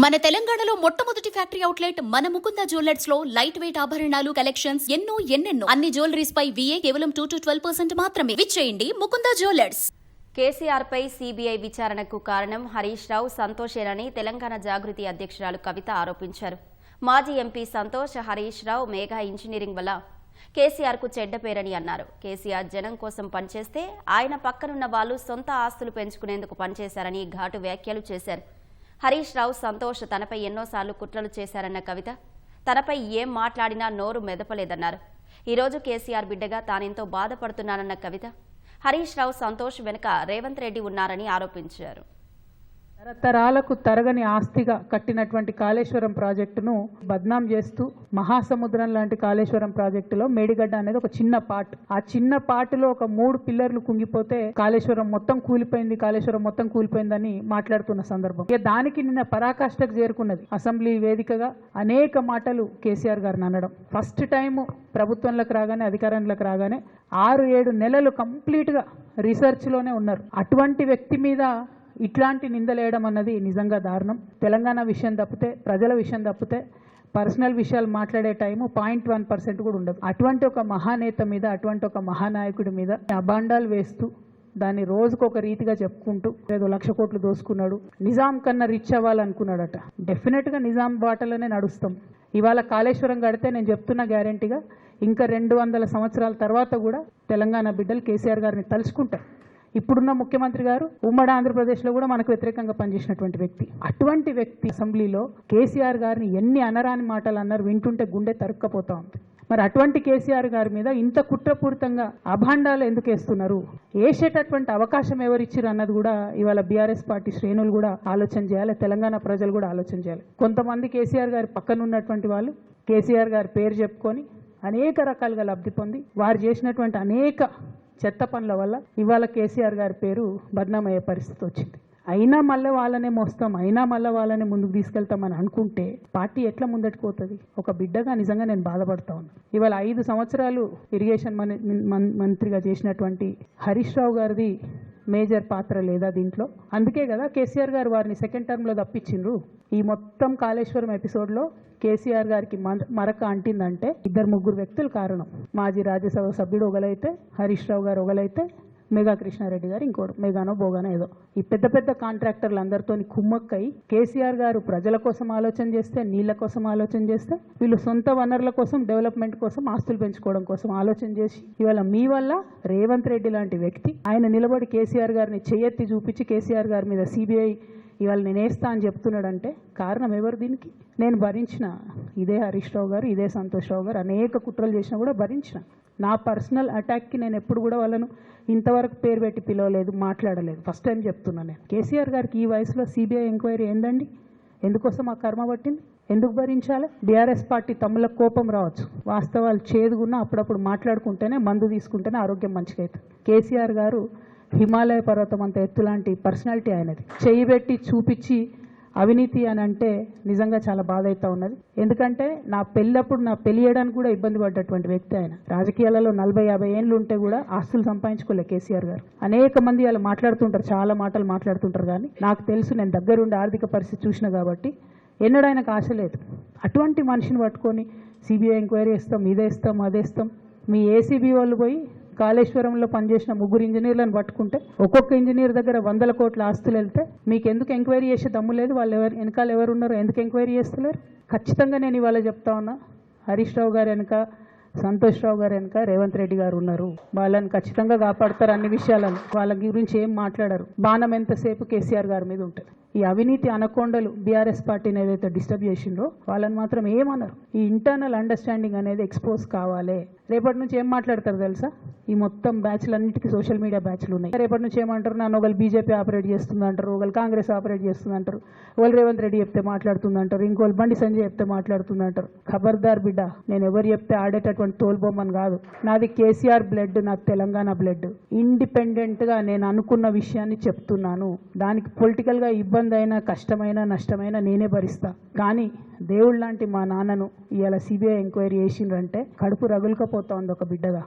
మన తెలంగాణలో మొట్టమొదటి ఫ్యాక్టరీ అవుట్లెట్ మన ముకుంద జ్యువెలర్స్ లో లైట్ వెయిట్ ఆభరణాలు కలెక్షన్స్ ఎన్నెన్నో అన్ని జ్యువెలరీస్ పై VA కేవలం 2 to 12% మాత్రమే. విచ్చేయండి ముకుంద జ్యువెలర్స్. కేసీఆర్ పై CBI విచారణకు కారణం హరీష్ రావు సంతోషేనని తెలంగాణ జాగృతి అధ్యక్షురాలు కవిత ఆరోపించారు. మాజీ ఎంపీ సంతోష్ హరీష్ రావు మేఘా ఇంజనీరింగ్ వల్ల కేసీఆర్ కు చెడ్డ పేరని అన్నారు. కేసీఆర్ జనం కోసం పనిచేస్తే ఆయన పక్కనున్న వాళ్ళు సొంత ఆస్తులు పెంచుకునేందుకు పనిచేశారని ఘాటు వ్యాఖ్యలు చేశారు. హరీష్ రావు సంతోష్ తనపై ఎన్నోసార్లు కుట్రలు చేశారన్న కవిత తనపై ఏం మాట్లాడినా నోరు మెదపలేదన్నారు. ఈరోజు కేసీఆర్ బిడ్డగా తానెంతో బాధపడుతున్నానన్న కవిత హరీష్ రావు సంతోష్ వెనుక రేవంత్ రెడ్డి ఉన్నారని ఆరోపించారు. తరతరాలకు తరగని ఆస్తిగా కట్టినటువంటి కాళేశ్వరం ప్రాజెక్టును బద్నాం చేస్తూ మహాసముద్రం లాంటి కాళేశ్వరం ప్రాజెక్టులో మేడిగడ్డ అనేది ఒక చిన్న పార్ట్. ఆ చిన్న పార్టులో ఒక 3 పిల్లర్లు కుంగిపోతే కాళేశ్వరం మొత్తం కూలిపోయిందని మాట్లాడుతున్న సందర్భం. ఇక దానికి నిన్న పరాకాష్ఠకు చేరుకున్నది. అసెంబ్లీ వేదికగా అనేక మాటలు కేసీఆర్ గారిని అనడం. ఫస్ట్ టైం ప్రభుత్వంలోకి రాగానే అధికారంలోకి రాగానే 6-7 నెలలు కంప్లీట్గా రీసెర్చ్లోనే ఉన్నారు. అటువంటి వ్యక్తి మీద ఇట్లాంటి నిందలేయడం అన్నది నిజంగా దారుణం. తెలంగాణ విషయం తప్పితే, ప్రజల విషయం తప్పితే పర్సనల్ విషయాలు మాట్లాడే టైము 0.1% కూడా ఉండదు. అటువంటి ఒక మహానేత మీద, అటువంటి ఒక మహానాయకుడి మీద అబాండాలు వేస్తూ దాన్ని రోజుకొక రీతిగా చెప్పుకుంటూ ఏదో 1,00,000 కోట్లు దోసుకున్నాడు, నిజాం కన్నా రిచ్ అవ్వాలనుకున్నాడట. డెఫినెట్గా నిజాం బాటలోనే నడుస్తాం. ఇవాళ కాళేశ్వరం కడితే నేను చెప్తున్నా గ్యారంటీగా ఇంకా 200 సంవత్సరాల తర్వాత కూడా తెలంగాణ బిడ్డలు కేసీఆర్ గారిని తలుచుకుంటారు. ఇప్పుడున్న ముఖ్యమంత్రి గారు ఉమ్మడి ఆంధ్రప్రదేశ్లో కూడా మనకు వ్యతిరేకంగా పనిచేసినటువంటి వ్యక్తి. అటువంటి వ్యక్తి అసెంబ్లీలో కేసీఆర్ గారిని ఎన్ని అనరాని మాటలు అన్నారు, వింటుంటే గుండె తరుక్కపోతా ఉంది. మరి అటువంటి కేసీఆర్ గారి మీద ఇంత కుట్రపూరితంగా అభాండాలు ఎందుకు వేస్తున్నారు, వేసేటటువంటి అవకాశం ఎవరిచ్చారు అన్నది కూడా ఇవాళ బీఆర్ఎస్ పార్టీ శ్రేణులు కూడా ఆలోచన చేయాలి, తెలంగాణ ప్రజలు కూడా ఆలోచన చేయాలి. కొంతమంది కేసీఆర్ గారి పక్కన ఉన్నటువంటి వాళ్ళు కేసీఆర్ గారి పేరు చెప్పుకొని అనేక రకాలుగా లబ్ధి పొంది వారు చేసినటువంటి అనేక చెత్త పనుల వల్ల ఇవాళ కేసీఆర్ గారి పేరు బద్నామయ్యే పరిస్థితి వచ్చింది. అయినా మళ్ళీ వాళ్ళనే మోస్తాం, అయినా మళ్ళీ వాళ్ళనే ముందుకు తీసుకెళ్తామని అనుకుంటే పార్టీ ఎట్లా ముందటికి పోతుంది? ఒక బిడ్డగా నిజంగా నేను బాధపడతా ఉన్నాను. ఇవాళ 5 సంవత్సరాలు ఇరిగేషన్ మంత్రిగా చేసినటువంటి హరీష్ రావు గారిది మేజర్ పాత్ర లేదా దీంట్లో? అందుకే కదా కేసీఆర్ గారు వారిని సెకండ్ టర్మ్లో తప్పించిండ్రు. ఈ మొత్తం కాళేశ్వరం ఎపిసోడ్లో కేసీఆర్ గారికి మరక అంటిందంటే 2-3 వ్యక్తులు కారణం. మాజీ రాజ్యసభ సభ్యుడు ఒకలైతే, హరీష్ రావు గారు ఒకలైతే, మెగా కృష్ణారెడ్డి గారు ఇంకోటి, మెగానో బోగానో ఏదో. ఈ పెద్ద కాంట్రాక్టర్లు అందరితో కుమ్మక్కై కేసీఆర్ గారు ప్రజల కోసం ఆలోచన చేస్తే, నీళ్ల కోసం ఆలోచన చేస్తే, వీళ్ళు సొంత వనరుల కోసం, డెవలప్మెంట్ కోసం, ఆస్తులు పెంచుకోవడం కోసం ఆలోచన చేసి ఇవాళ మీ వల్ల రేవంత్ రెడ్డి లాంటి వ్యక్తి ఆయన నిలబడి కేసీఆర్ గారిని చెయ్యెత్తి చూపించి కేసీఆర్ గారి మీద CBI ఇవాళ నేను వేస్తా అని చెప్తున్నాడంటే కారణం ఎవరు దీనికి? నేను భరించిన ఇదే హరీష్ రావు గారు, ఇదే సంతోష్ రావు గారు అనేక కుట్రలు చేసినా కూడా భరించిన. నా పర్సనల్ అటాక్కి నేను ఎప్పుడు కూడా వాళ్ళను ఇంతవరకు పేరు పెట్టి పిలవలేదు, మాట్లాడలేదు. ఫస్ట్ టైం చెప్తున్నాను నేను. కేసీఆర్ గారికి ఈ వయసులో CBI ఎంక్వైరీ ఏందండి? ఎందుకోసం ఆ కర్మ పట్టింది? ఎందుకు భరించాలి? బీఆర్ఎస్ పార్టీ తమ్ముల కోపం రావచ్చు, వాస్తవాలు చేదుగున్నా అప్పుడప్పుడు మాట్లాడుకుంటేనే, మందు తీసుకుంటేనే ఆరోగ్యం మంచిగా అవుతుంది. కేసీఆర్ గారు హిమాలయ పర్వతం అంత ఎత్తులాంటి పర్సనాలిటీ ఆయనది. చెయ్యి పెట్టి చూపించి అవినీతి అని అంటే నిజంగా చాలా బాధ అవుతా ఉన్నది. ఎందుకంటే నా పెళ్లి చేయడానికి కూడా ఇబ్బంది పడ్డటువంటి వ్యక్తి ఆయన. రాజకీయాలలో 40-50 ఏళ్ళు ఉంటే కూడా ఆస్తులు సంపాదించుకోలే కేసీఆర్ గారు. అనేక మంది వాళ్ళు మాట్లాడుతుంటారు, చాలా మాటలు మాట్లాడుతుంటారు, కానీ నాకు తెలుసు, నేను దగ్గరుండి ఆర్థిక పరిస్థితి చూసిన కాబట్టి ఎన్నడూ ఆయనకు ఆశ లేదు. అటువంటి మనిషిని పట్టుకొని CBI ఎంక్వైరీ ఇస్తాం, ఇదేస్తాం, అదేస్తాం. మీ ACB వాళ్ళు పోయి కాళేశ్వరంలో పనిచేసిన 3 ఇంజనీర్లను పట్టుకుంటే ఒక్కొక్క ఇంజనీర్ దగ్గర 100 కోట్ల ఆస్తులు వెళ్తే మీకు ఎందుకు ఎంక్వైరీ చేసే దమ్ము లేదు? వాళ్ళు వెనకాల ఎవరు ఉన్నారో ఎందుకు ఎంక్వైరీ చేస్తలేరు? ఖచ్చితంగా నేను ఇవాళ చెప్తా ఉన్నా, హరీష్ రావు గారు వెనక, సంతోష్ రావు గారు వెనక రేవంత్ రెడ్డి గారు ఉన్నారు. వాళ్ళని ఖచ్చితంగా కాపాడతారు. అన్ని విషయాలను వాళ్ళ గురించి ఏం మాట్లాడారు. బాణం ఎంతసేపు కేసీఆర్ గారి మీద ఉంటుంది. ఈ అవినీతి అనకొండలు బీఆర్ఎస్ పార్టీని ఏదైతే డిస్టర్బ్ చేసిండ్రో వాళ్ళని మాత్రం ఏమన్నారు? ఈ ఇంటర్నల్ అండర్స్టాండింగ్ అనేది ఎక్స్పోజ్ కావాలి. రేపటి నుంచి ఏం మాట్లాడతారు తెలుసా? ఈ మొత్తం బ్యాచ్లన్నిటికీ సోషల్ మీడియా బ్యాచ్లు ఉన్నాయి. రేపటి నుంచి ఏమంటారు? నన్ను ఒకళ్ళు BJP ఆపరేట్ చేస్తుంది అంటారు, ఒకళ్ళు కాంగ్రెస్ ఆపరేట్ చేస్తుంది అంటారు, ఒకళ్ళు రేవంత్ రెడ్డి చెప్తే మాట్లాడుతుంది అంటారు, ఇంకోళ్ళు బండి సంజయ్ చెప్తే మాట్లాడుతుంది అంటారు. ఖబర్దార్ బిడ్డ, నేను ఎవరు చెప్తే ఆడేటటువంటి తోలుబొమ్మని కాదు. నాది కేసీఆర్ బ్లడ్, నాది తెలంగాణ బ్లడ్. ఇండిపెండెంట్గా నేను అనుకున్న విషయాన్ని చెప్తున్నాను. దానికి పొలిటికల్గా ఇబ్బంది అయినా, కష్టమైనా, నష్టమైనా నేనే భరిస్తా. కానీ దేవుళ్ళ లాంటి మా నాన్నను ఇవాళ CBI ఎంక్వైరీ చేసిండ్రంటే కడుపు రగులుకపోతా ఉంది ఒక బిడ్డగా.